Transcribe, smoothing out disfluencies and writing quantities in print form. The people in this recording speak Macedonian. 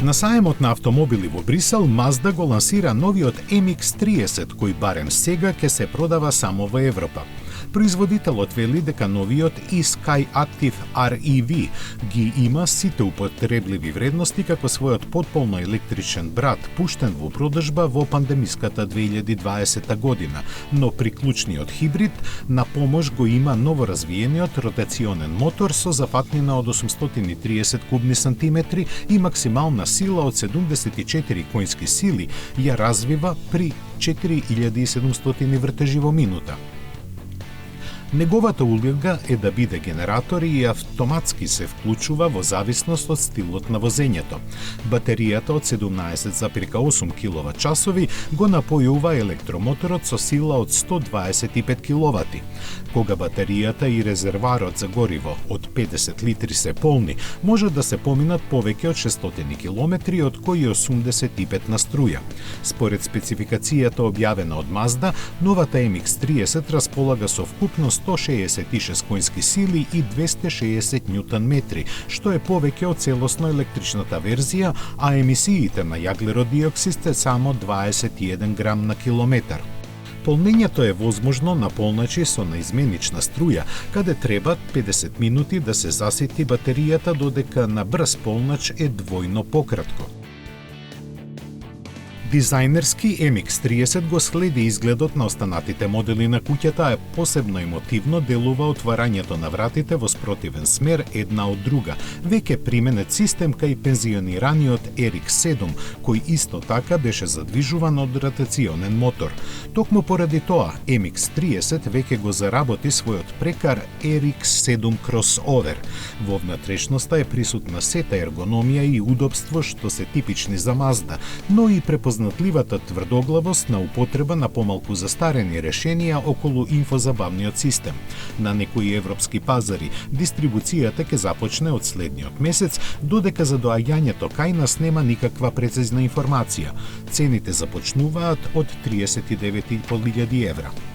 На саемот на автомобили во Брисел, Mazda го лансира новиот MX-30, кој барем сега ќе се продава само во Европа. Производителот вели дека новиот e-Sky Active REV ги има сите употребливи вредности како својот потполно електричен брат, пуштен во продажба во пандемиската 2020 година, но приклучниот хибрид на помош го има новоразвиениот ротационен мотор со зафатнина од 830 кубни сантиметри и максимална сила од 74 коњски сили ја развива при 4700 вртежи во минута. Неговата улога е да биде генератор и автоматски се вклучува во зависност од стилот на возењето. Батеријата од 17,8 киловат-часови го напојува електромоторот со сила од 125 киловати. Кога батеријата и резерварот за гориво од 50 литри се полни, може да се поминат повеќе од 600 километри, од кои 85 на струја. Според спецификацијата објавена од Mazda, новата MX-30 располага со вкупно 166 коњски сили и 260 ньютон метри, што е повеќе од целосно електричната верзија, а емисиите на јаглеродиоксид се само 21 грам на километар. Полнењето е возможно на полночи со наизменична струја, каде треба 50 минути да се засети батеријата, додека на брз полноч е двојно пократко. Дизајнерски MX-30 го следи изгледот на останатите модели на куќата, а посебно емотивно делува отварањето на вратите во спротивен смер една од друга, веќе применет систем кај пензионираниот RX-7, кој исто така беше задвижуван од ротационен мотор. Токму поради тоа, MX-30 веќе го заработи својот прекар RX-7 Crossover. Во внатрешноста е присутна сета ергономија и удобство што се типични за Mazda, но и препознатливата тврдоглавост на употреба на помалку застарени решенија околу инфозабавниот систем. На некои европски пазари дистрибуцијата ќе започне од следниот месец, додека за доаѓањето кај нас нема никаква прецизна информација. Цените започнуваат од 39.500 евра.